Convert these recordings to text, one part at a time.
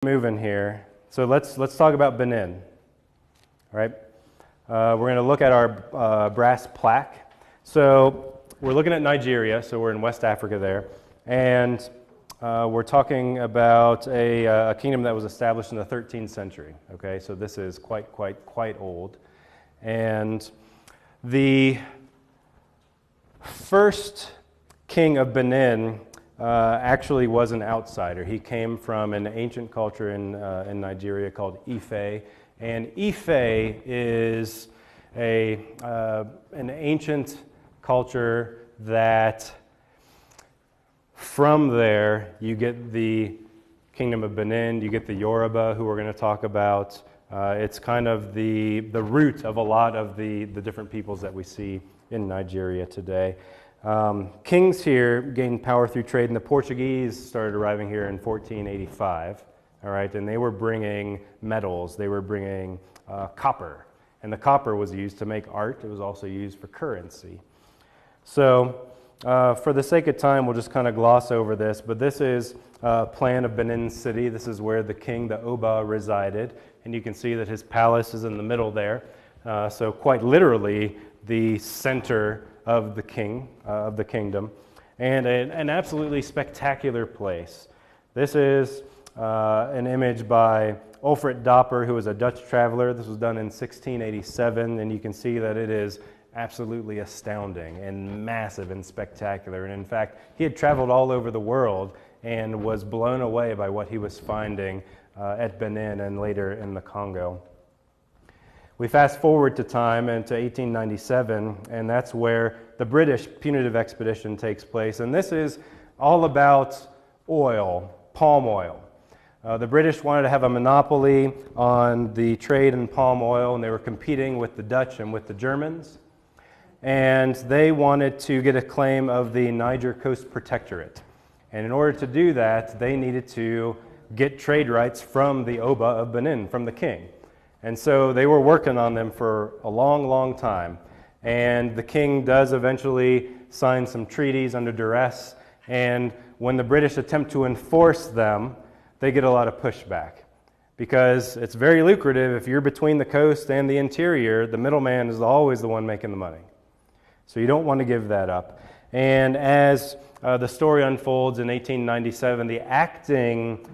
Moving here. So let's talk about Benin. All right. We're going to look at our brass plaque. So we're looking at Nigeria. So we're in West Africa there, and we're talking about a kingdom that was established in the 13th century. Okay. So this is quite old, and the first king of Benin actually was an outsider. He came from an ancient culture in Nigeria called Ife, and Ife is an ancient culture that from there you get the kingdom of Benin, you get the Yoruba, who we're going to talk about. It's kind of the root of a lot of the different peoples that we see in Nigeria today. Kings here gained power through trade, and the Portuguese started arriving here in 1485, all right, and they were bringing metals, they were bringing copper, and the copper was used to make art. It was also used for currency. So for the sake of time, we'll just kind of gloss over this, but this is a plan of Benin City. This is where the king, the Oba, resided, and you can see that his palace is in the middle there, so quite literally the center of the king, of the kingdom, and an absolutely spectacular place. This is an image by Alfred Doppler, who was a Dutch traveler. This was done in 1687, and you can see that it is absolutely astounding and massive and spectacular. And in fact, he had traveled all over the world and was blown away by what he was finding at Benin and later in the Congo. We fast forward to time into 1897, and that's where the British punitive expedition takes place. And this is all about oil, palm oil. The British wanted to have a monopoly on the trade in palm oil, and they were competing with the Dutch and with the Germans. And they wanted to get a claim of the Niger Coast Protectorate. And in order to do that, they needed to get trade rights from the Oba of Benin, from the king. And so they were working on them for a long time. And the king does eventually sign some treaties under duress. And when the British attempt to enforce them, they get a lot of pushback. Because it's very lucrative. If you're between the coast and the interior, the middleman is always the one making the money. So you don't want to give that up. And as the story unfolds in 1897, the acting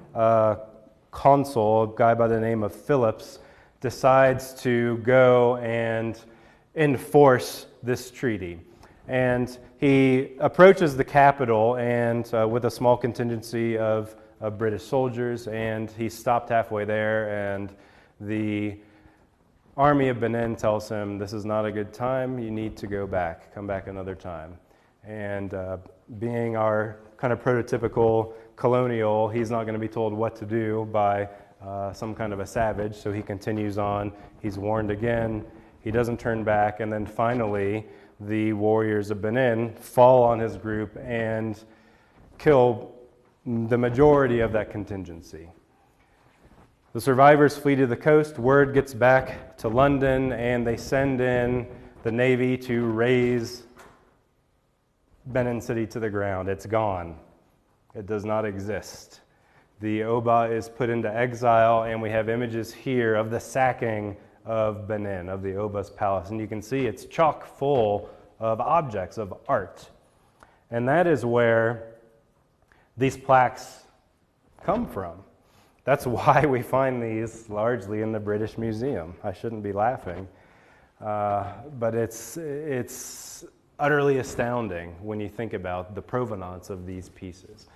consul, a guy by the name of Phillips, decides to go and enforce this treaty. And he approaches the capital and with a small contingency of British soldiers, and he's stopped halfway there, and the army of Benin tells him, this is not a good time, you need to go back, come back another time. And being our kind of prototypical colonial, he's not going to be told what to do by some kind of a savage, so he continues on. He's warned again, he doesn't turn back, and then finally the warriors of Benin fall on his group and kill the majority of that contingency. The survivors flee to the coast, word gets back to London, and they send in the Navy to raze Benin City to the ground. It's gone. It does not exist. The Oba is put into exile, and we have images here of the sacking of Benin, of the Oba's palace. And you can see it's chock full of objects, of art. And that is where these plaques come from. That's why we find these largely in the British Museum. I shouldn't be laughing, but it's utterly astounding when you think about the provenance of these pieces.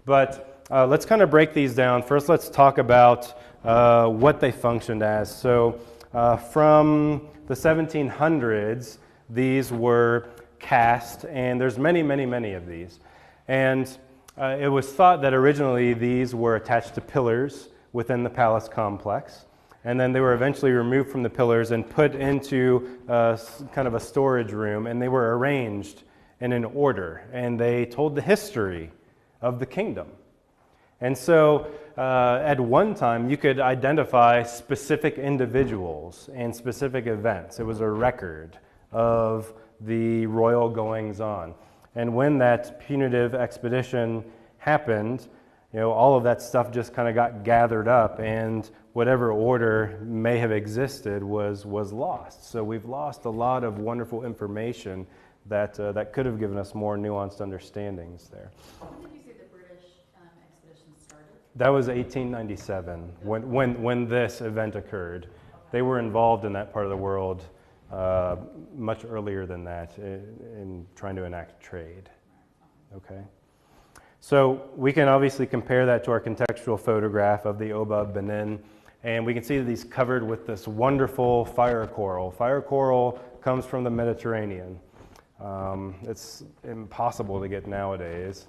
But let's kind of break these down. First, let's talk about what they functioned as. So from the 1700s, these were cast, and there's many of these. And it was thought that originally these were attached to pillars within the palace complex, and then they were eventually removed from the pillars and put into kind of a storage room, and they were arranged in an order, and they told the history of the kingdom. And so at one time you could identify specific individuals and specific events. It was a record of the royal goings on. And when that punitive expedition happened, all of that stuff just kind of got gathered up, and whatever order may have existed was lost. So we've lost a lot of wonderful information that could have given us more nuanced understandings there. When did you say the British expedition started? That was 1897 when this event occurred. They were involved in that part of the world much earlier than that in trying to enact trade. Okay. So we can obviously compare that to our contextual photograph of the Oba of Benin, and we can see that he's covered with this wonderful fire coral. Fire coral comes from the Mediterranean. It's impossible to get nowadays,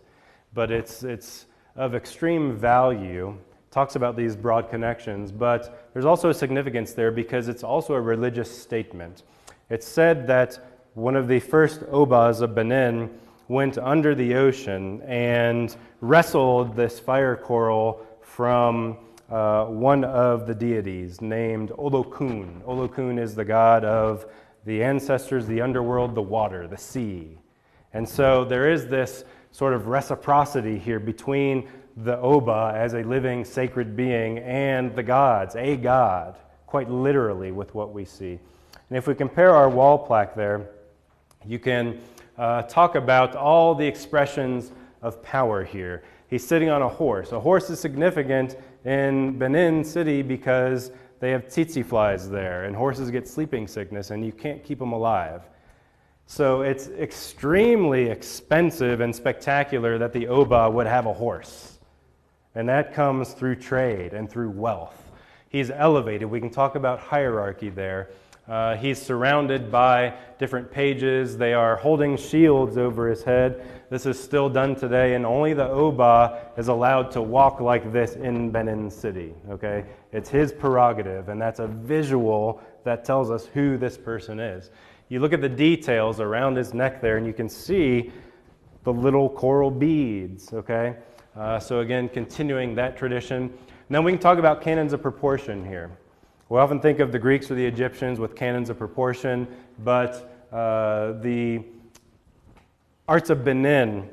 but it's of extreme value. Talks about these broad connections, but there's also a significance there because it's also a religious statement. It's said that one of the first Obas of Benin went under the ocean and wrestled this fire coral from one of the deities named Olokun. Olokun is the god of the ancestors, the underworld, the water, the sea. And so there is this sort of reciprocity here between the Oba as a living sacred being and the gods, a god, quite literally with what we see. And if we compare our wall plaque there, you can talk about all the expressions of power here. He's sitting on a horse. A horse is significant in Benin City because they have tsetse flies there, and horses get sleeping sickness, and you can't keep them alive. So it's extremely expensive and spectacular that the Oba would have a horse. And that comes through trade and through wealth. He's elevated. We can talk about hierarchy there. He's surrounded by different pages. They are holding shields over his head. This is still done today, and only the Oba is allowed to walk like this in Benin City. Okay? It's his prerogative, and that's a visual that tells us who this person is. You look at the details around his neck there, and you can see the little coral beads. Okay? So again, continuing that tradition. Now we can talk about canons of proportion here. We often think of the Greeks or the Egyptians with canons of proportion, but the arts of Benin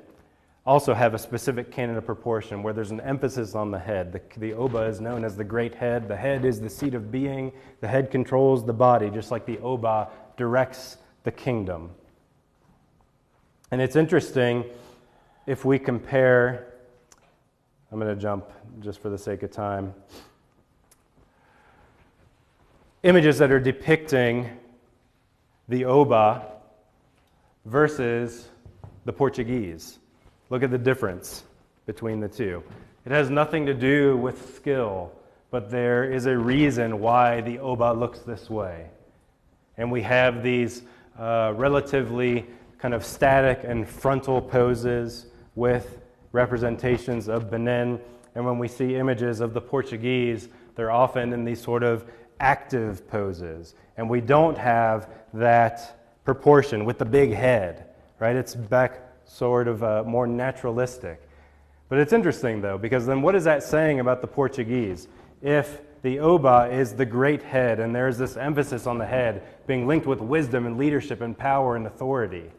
also have a specific canon of proportion where there's an emphasis on the head. The Oba is known as the great head. The head is the seat of being. The head controls the body, just like the Oba directs the kingdom. And it's interesting if we compare, I'm going to jump just for the sake of time, images that are depicting the Oba versus the Portuguese. Look at the difference between the two. It has nothing to do with skill, but there is a reason why the Oba looks this way. And we have these relatively kind of static and frontal poses with representations of Benin. And when we see images of the Portuguese, they're often in these sort of active poses, and we don't have that proportion with the big head, right? It's back sort of more naturalistic. But it's interesting though, because then what is that saying about the Portuguese? If the Oba is the great head, and there's this emphasis on the head being linked with wisdom and leadership and power and authority,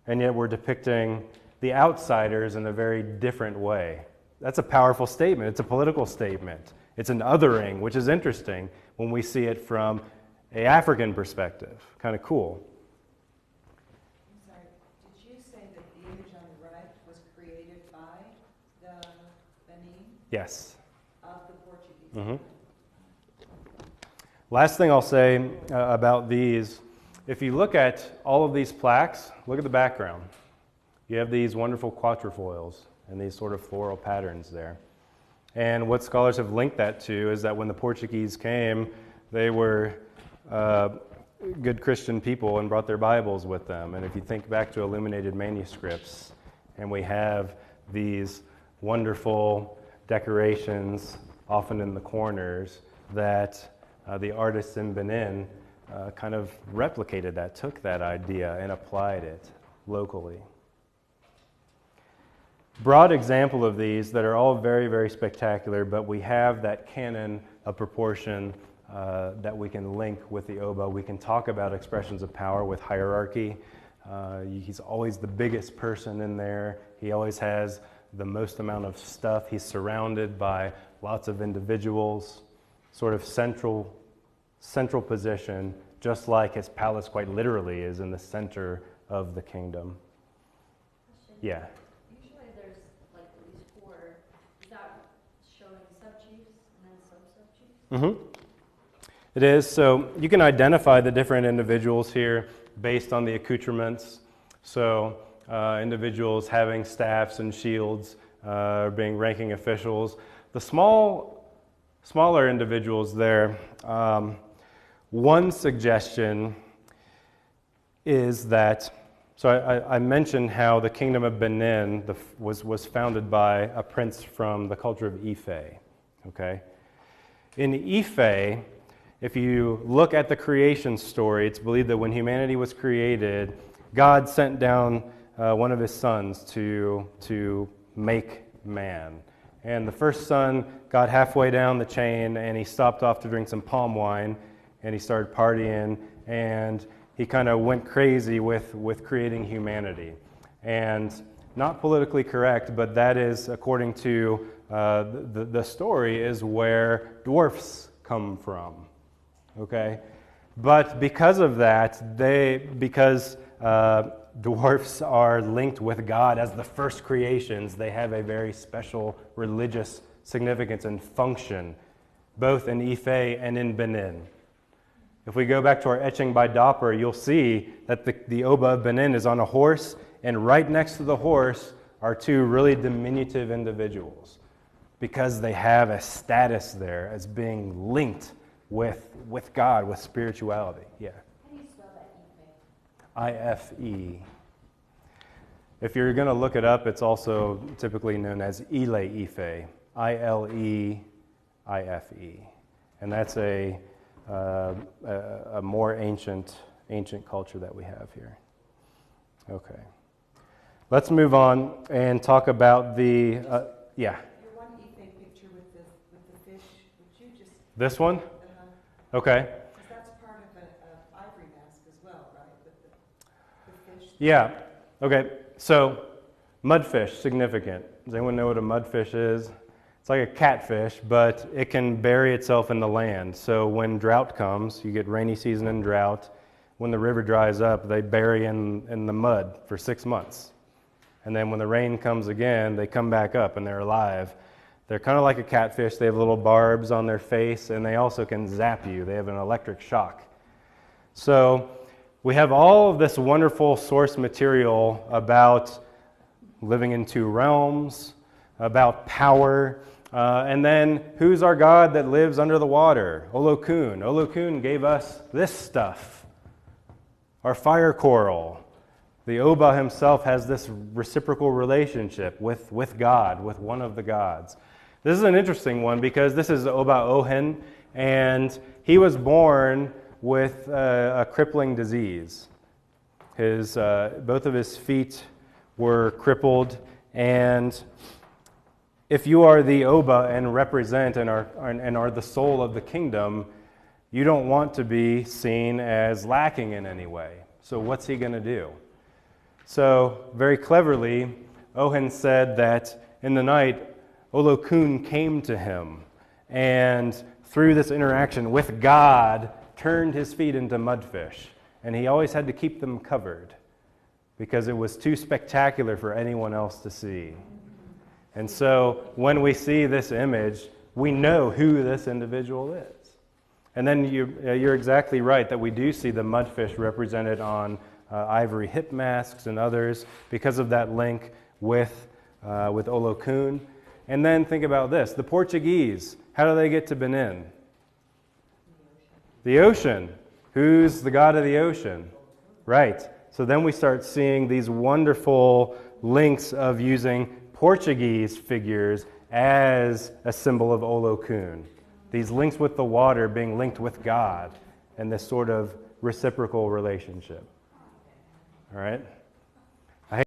and yet we're depicting the outsiders in a very different way. That's a powerful statement. It's a political statement. It's an othering, which is interesting when we see it from an African perspective. Kind of cool. I'm sorry, did you say that the image on the right was created by the Benin? Yes. Of the Portuguese? Mm-hmm. Last thing I'll say about these, if you look at all of these plaques, look at the background. You have these wonderful quatrefoils and these sort of floral patterns there. And what scholars have linked that to is that when the Portuguese came, they were good Christian people and brought their Bibles with them. And if you think back to illuminated manuscripts, and we have these wonderful decorations, often in the corners, that the artists in Benin kind of replicated that, took that idea and applied it locally. Broad example of these that are all very, very spectacular, but we have that canon of proportion that we can link with the Oba. We can talk about expressions of power with hierarchy. He's always the biggest person in there, He always has the most amount of stuff. He's surrounded by lots of individuals, sort of central position, just like his palace quite literally is in the center of the kingdom. Yeah. Usually there's like at least 4. Is that showing sub-chiefs and then sub-sub-chiefs? It is. So you can identify the different individuals here based on the accoutrements. So individuals having staffs and shields, being ranking officials. The smaller individuals there, one suggestion is that, so I mentioned how the kingdom of Benin was founded by a prince from the culture of Ife, okay? In Ife, if you look at the creation story, it's believed that when humanity was created, God sent down one of his sons to make man. And the first son got halfway down the chain, and he stopped off to drink some palm wine, and he started partying, and he kind of went crazy with creating humanity. And not politically correct, but that is, according to the story, is where dwarfs come from. Okay? But because of that, because dwarfs are linked with God as the first creations, they have a very special religious significance and function, both in Ife and in Benin. If we go back to our etching by Doppler, you'll see that the Oba of Benin is on a horse, and right next to the horse are 2 really diminutive individuals, because they have a status there as being linked with God, with spirituality. Yeah. How do you spell that I-F-E. If you're going to look it up, it's also typically known as Ile Ife, I-L-E-I-F-E. And that's a more ancient culture that we have here. Okay. Let's move on and talk about the, yeah. Your one Ife picture with the fish, would you just... This one? Okay. Because that's part of an ivory mask as well, right? With the fish. Yeah. Okay. So, mudfish, significant. Does anyone know what a mudfish is? It's like a catfish, but it can bury itself in the land. So when drought comes, you get rainy season and drought. When the river dries up, they bury in the mud for 6 months. And then when the rain comes again, they come back up and they're alive. They're kind of like a catfish. They have little barbs on their face, and they also can zap you. They have an electric shock. So we have all of this wonderful source material about living in 2 realms, about power, and then who's our God that lives under the water? Olokun. Olokun gave us this stuff, our fire coral. The Oba himself has this reciprocal relationship with God, with one of the gods. This is an interesting one because this is Oba Ohen, and he was born with a crippling disease. Both of his feet were crippled, and if you are the Oba and represent and are the soul of the kingdom, you don't want to be seen as lacking in any way. So what's he going to do? So very cleverly, Ohen said that in the night, Olokun came to him, and through this interaction with God, turned his feet into mudfish. And he always had to keep them covered because it was too spectacular for anyone else to see. And so when we see this image, we know who this individual is. And then you're exactly right that we do see the mudfish represented on ivory hip masks and others because of that link with Olokun. And then think about this. The Portuguese, how do they get to Benin? The ocean. Who's the god of the ocean? Right. So then we start seeing these wonderful links of using Portuguese figures as a symbol of Olokun. These links with the water being linked with God and this sort of reciprocal relationship. All right?